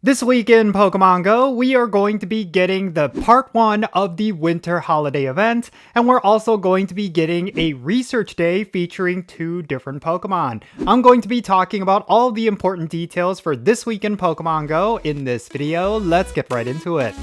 This week in Pokemon Go, we are going to be getting the part 1 of the winter holiday event, and we're also going to be getting a research day featuring 2 different Pokemon. I'm going to be talking about all the important details for this week in Pokemon Go in this video. Let's get right into it.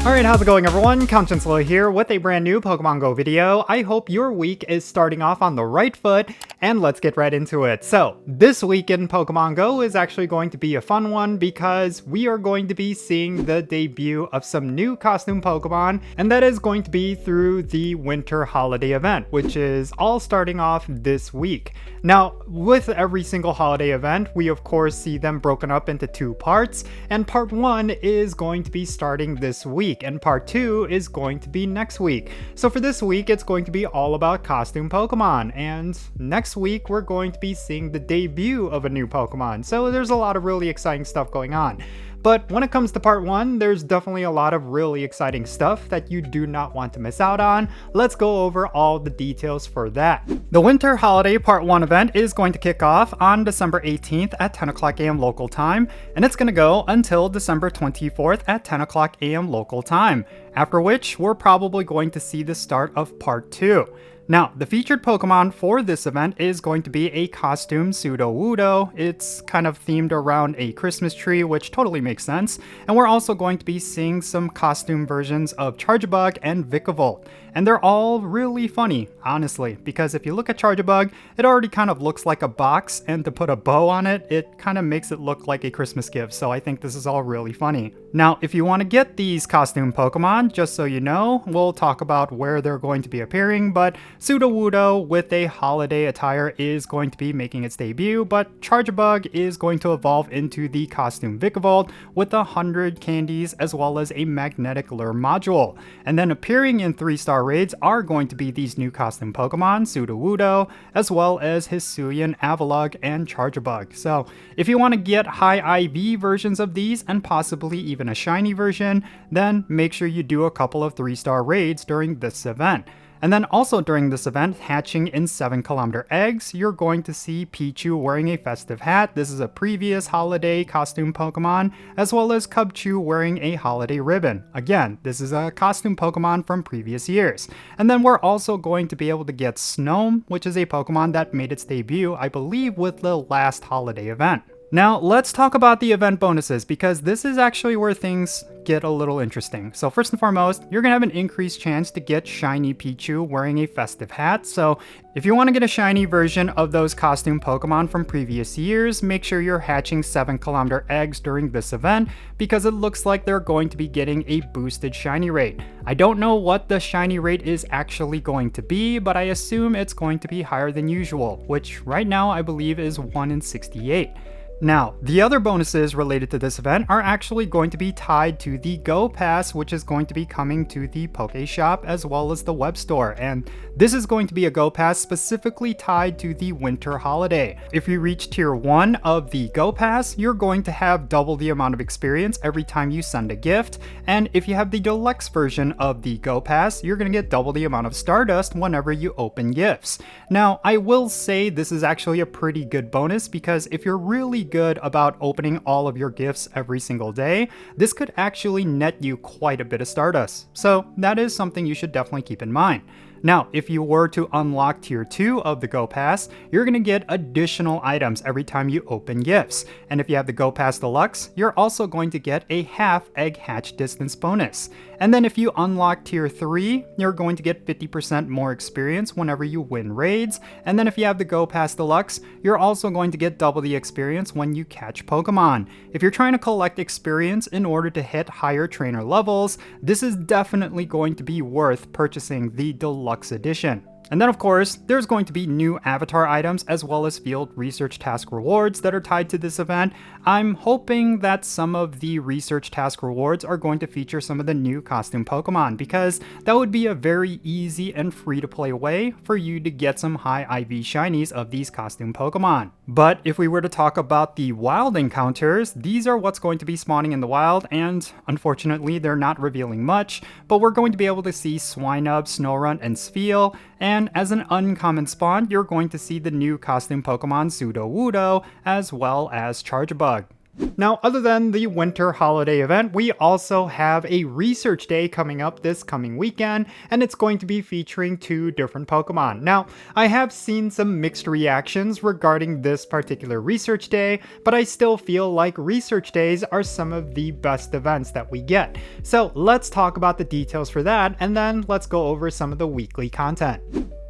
Alright, how's it going everyone? Count Jinsula here with a brand new Pokemon Go video. I hope your week is starting off on the right foot, and let's get right into it. So, this week in Pokemon Go is actually going to be a fun one because we are going to be seeing the debut of some new costume Pokemon, and that is going to be through the winter holiday event, which is all starting off this week. Now, with every single holiday event, we of course see them broken up into 2 parts, and part 1 is going to be starting this week, and part 2 is going to be next week. So for this week, it's going to be all about costume Pokemon, and next week we're going to be seeing the debut of a new Pokemon. So there's a lot of really exciting stuff going on. But when it comes to part 1, there's definitely a lot of really exciting stuff that you do not want to miss out on. Let's go over all the details for that. The Winter Holiday Part 1 event is going to kick off on December 18th at 10 o'clock a.m. local time, and it's going to go until December 24th at 10 o'clock a.m. local time, after which we're probably going to see the start of Part 2. Now, the featured Pokemon for this event is going to be a costume Sudowoodo. It's kind of themed around a Christmas tree, which totally makes sense. And we're also going to be seeing some costume versions of Charjabug and Vikavolt. And they're all really funny, honestly, because if you look at Charjabug, it already kind of looks like a box, and to put a bow on it, it kind of makes it look like a Christmas gift, so I think this is all really funny. Now, if you want to get these costume Pokemon, just so you know, we'll talk about where they're going to be appearing, but Sudowoodo with a holiday attire is going to be making its debut, but Charjabug is going to evolve into the costume Vikavolt with 100 candies as well as a magnetic lure module. And then appearing in 3-star raids are going to be these new costume Pokemon, Sudowoodo, as well as Hisuian Avalugg and Charjabug. So if you want to get high IV versions of these and possibly even a shiny version, then make sure you do a couple of 3-star raids during this event. And then also during this event, hatching in 7-kilometer eggs, you're going to see Pichu wearing a festive hat. This is a previous holiday costume Pokemon, as well as Cubchoo wearing a holiday ribbon. Again, this is a costume Pokemon from previous years. And then we're also going to be able to get Snom, which is a Pokemon that made its debut, I believe, with the last holiday event. Now, let's talk about the event bonuses, because this is actually where things get a little interesting. So first and foremost, you're going to have an increased chance to get shiny Pichu wearing a festive hat. So if you want to get a shiny version of those costume Pokemon from previous years, make sure you're hatching 7-kilometer eggs during this event, because it looks like they're going to be getting a boosted shiny rate. I don't know what the shiny rate is actually going to be, but I assume it's going to be higher than usual, which right now I believe is 1 in 68. Now, the other bonuses related to this event are actually going to be tied to the Go Pass, which is going to be coming to the Poké Shop as well as the web store, and this is going to be a Go Pass specifically tied to the winter holiday. If you reach tier 1 of the Go Pass, you're going to have double the amount of experience every time you send a gift, and if you have the deluxe version of the Go Pass, you're going to get double the amount of Stardust whenever you open gifts. Now, I will say this is actually a pretty good bonus, because if you're really good about opening all of your gifts every single day, this could actually net you quite a bit of Stardust. So that is something you should definitely keep in mind. Now, if you were to unlock tier 2 of the Go Pass, you're going to get additional items every time you open gifts. And if you have the Go Pass Deluxe, you're also going to get a half egg hatch distance bonus. And then if you unlock tier 3, you're going to get 50% more experience whenever you win raids. And then if you have the Go Pass Deluxe, you're also going to get double the experience when you catch Pokemon. If you're trying to collect experience in order to hit higher trainer levels, this is definitely going to be worth purchasing the Deluxe Edition. And then of course, there's going to be new avatar items as well as field research task rewards that are tied to this event. I'm hoping that some of the research task rewards are going to feature some of the new costume Pokemon, because that would be a very easy and free to play way for you to get some high IV shinies of these costume Pokemon. But if we were to talk about the wild encounters, these are what's going to be spawning in the wild, and unfortunately they're not revealing much, but we're going to be able to see Swinub, Snorunt, and Spheal, and as an uncommon spawn, you're going to see the new costume Pokemon Sudowoodo, as well as Charjabug. Now, other than the winter holiday event, we also have a research day coming up this coming weekend, and it's going to be featuring 2 different Pokemon. Now, I have seen some mixed reactions regarding this particular research day, but I still feel like research days are some of the best events that we get. So let's talk about the details for that, and then let's go over some of the weekly content.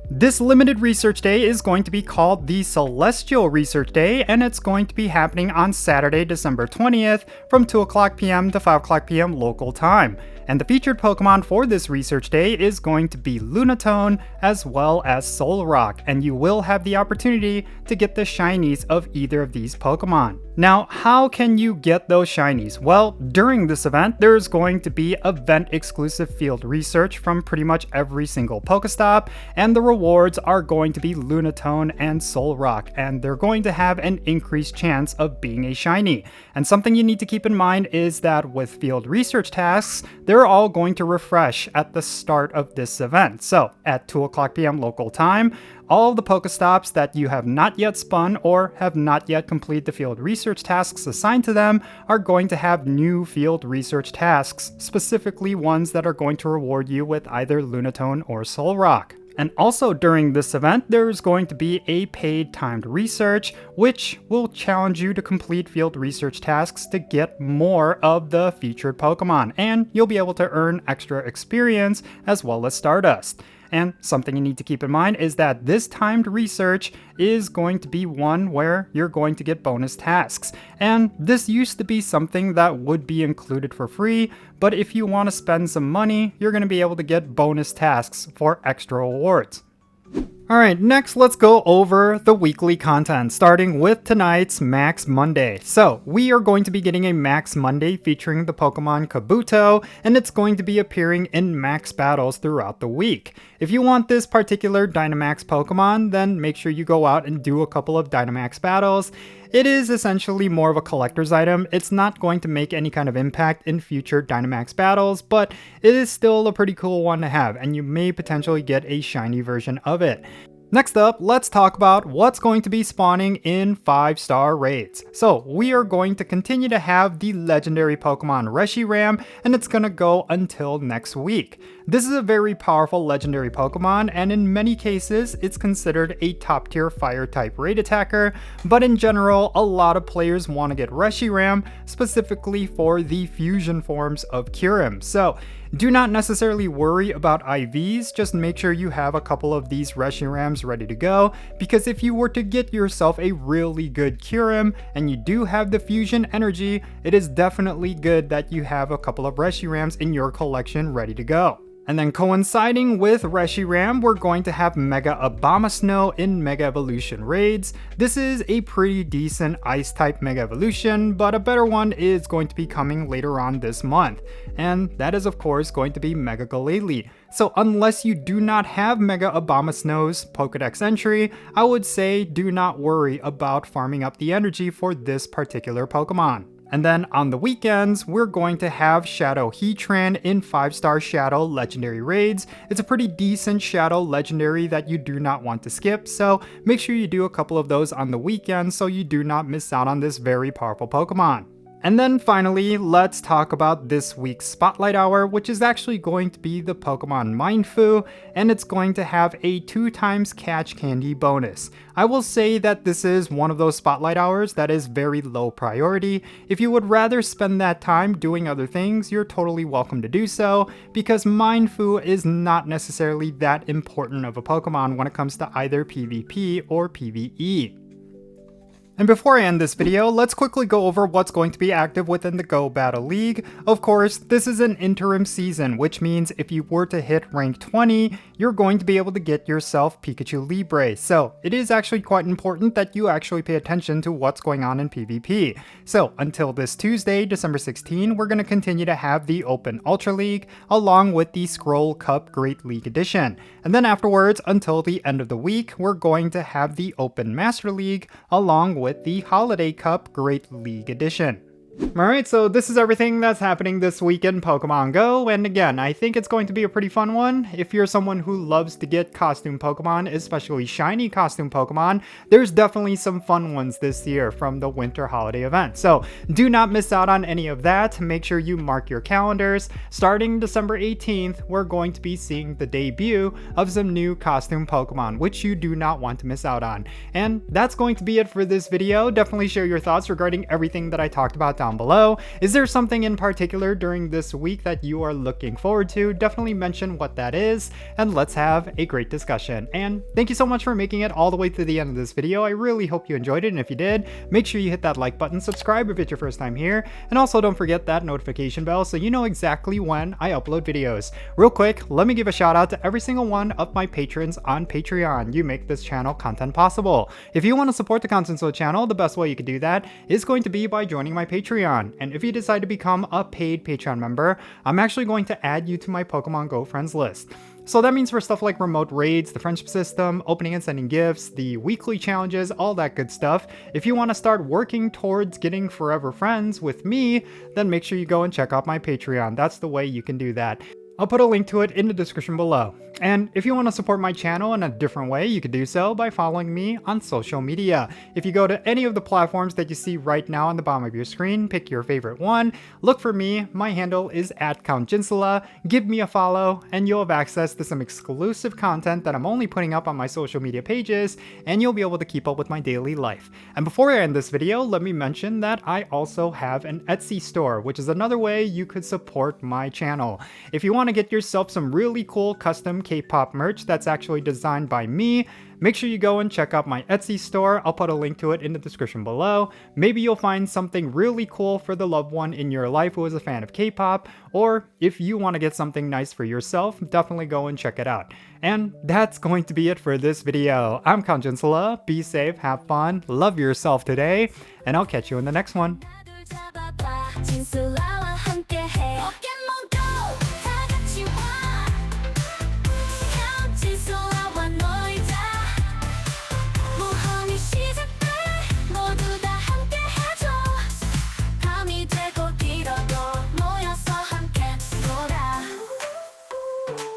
This limited research day is going to be called the Celestial Research Day, and it's going to be happening on Saturday, December 20th from 2 o'clock p.m. to 5 o'clock p.m. local time. And the featured Pokemon for this research day is going to be Lunatone as well as Solrock, and you will have the opportunity to get the shinies of either of these Pokemon. Now, how can you get those shinies? Well, during this event, there's going to be event-exclusive field research from pretty much every single Pokestop, and the rewards are going to be Lunatone and Solrock, and they're going to have an increased chance of being a shiny. And something you need to keep in mind is that with field research tasks, they're all going to refresh at the start of this event. So, at 2 o'clock p.m. local time, all of the Pokestops that you have not yet spun or have not yet completed the field research tasks assigned to them are going to have new field research tasks, specifically ones that are going to reward you with either Lunatone or Solrock. And also during this event, there's going to be a paid timed research, which will challenge you to complete field research tasks to get more of the featured Pokemon, and you'll be able to earn extra experience as well as Stardust. And something you need to keep in mind is that this timed research is going to be one where you're going to get bonus tasks. And this used to be something that would be included for free, but if you want to spend some money, you're going to be able to get bonus tasks for extra rewards. Alright, next let's go over the weekly content, starting with tonight's Max Monday. So, we are going to be getting a Max Monday featuring the Pokemon Kabuto, and it's going to be appearing in Max battles throughout the week. If you want this particular Dynamax Pokemon, then make sure you go out and do a couple of Dynamax battles. It is essentially more of a collector's item. It's not going to make any kind of impact in future Dynamax battles, but it is still a pretty cool one to have, and you may potentially get a shiny version of it. Next up, let's talk about what's going to be spawning in 5-star raids. So, we are going to continue to have the legendary Pokemon Reshiram, and it's gonna go until next week. This is a very powerful legendary Pokemon, and in many cases, it's considered a top-tier fire-type raid attacker, but in general, a lot of players want to get Reshiram, specifically for the fusion forms of Kyurem. So, do not necessarily worry about IVs, just make sure you have a couple of these Reshirams ready to go, because if you were to get yourself a really good Kyurem and you do have the fusion energy, it is definitely good that you have a couple of Reshirams in your collection ready to go. And then coinciding with Reshiram, we're going to have Mega Abomasnow in Mega Evolution raids. This is a pretty decent Ice-type Mega Evolution, but a better one is going to be coming later on this month. And that is of course going to be Mega Glalie. So unless you do not have Mega Abomasnow's Pokedex entry, I would say do not worry about farming up the energy for this particular Pokemon. And then on the weekends, we're going to have Shadow Heatran in 5-star Shadow Legendary raids. It's a pretty decent Shadow Legendary that you do not want to skip, so make sure you do a couple of those on the weekends so you do not miss out on this very powerful Pokemon. And then finally, let's talk about this week's Spotlight Hour, which is actually going to be the Pokemon Mindfu, and it's going to have a 2x catch candy bonus. I will say that this is one of those Spotlight Hours that is very low priority. If you would rather spend that time doing other things, you're totally welcome to do so, because Mindfu is not necessarily that important of a Pokemon when it comes to either PvP or PvE. And before I end this video, let's quickly go over what's going to be active within the Go Battle League. Of course, this is an interim season, which means if you were to hit rank 20, you're going to be able to get yourself Pikachu Libre. So it is actually quite important that you actually pay attention to what's going on in PvP. So until this Tuesday, December 16, we're going to continue to have the Open Ultra League along with the Scroll Cup Great League Edition. And then afterwards, until the end of the week, we're going to have the Open Master League along with the Holiday Cup Great League Edition. Alright, so this is everything that's happening this week in Pokemon Go, and again, I think it's going to be a pretty fun one. If you're someone who loves to get costume Pokemon, especially shiny costume Pokemon, there's definitely some fun ones this year from the winter holiday event. So do not miss out on any of that. Make sure you mark your calendars. Starting December 18th, we're going to be seeing the debut of some new costume Pokemon, which you do not want to miss out on. And that's going to be it for this video. Definitely share your thoughts regarding everything that I talked about down below. Is there something in particular during this week that you are looking forward to? Definitely mention what that is, and let's have a great discussion. And thank you so much for making it all the way to the end of this video. I really hope you enjoyed it, and if you did, make sure you hit that like button, subscribe if it's your first time here, and also don't forget that notification bell so you know exactly when I upload videos. Real quick, let me give a shout out to every single one of my patrons on Patreon. You make this channel content possible. If you want to support the Content Soul channel, the best way you can do that is going to be by joining my Patreon. And if you decide to become a paid Patreon member, I'm actually going to add you to my Pokemon Go friends list. So that means for stuff like remote raids, the friendship system, opening and sending gifts, the weekly challenges, all that good stuff. If you want to start working towards getting forever friends with me, then make sure you go and check out my Patreon. That's the way you can do that. I'll put a link to it in the description below. And if you want to support my channel in a different way, you can do so by following me on social media. If you go to any of the platforms that you see right now on the bottom of your screen, pick your favorite one, look for me, my handle is @Jinsula, give me a follow, and you'll have access to some exclusive content that I'm only putting up on my social media pages, and you'll be able to keep up with my daily life. And before I end this video, let me mention that I also have an Etsy store, which is another way you could support my channel. If you want to get yourself some really cool custom K-pop merch that's actually designed by me, make sure you go and check out my Etsy store. I'll put a link to it in the description below. Maybe you'll find something really cool for the loved one in your life who is a fan of K-pop, or if you want to get something nice for yourself, definitely go and check it out. And that's going to be it for this video. I'm Jinsula. Be safe, have fun, love yourself today, and I'll catch you in the next one.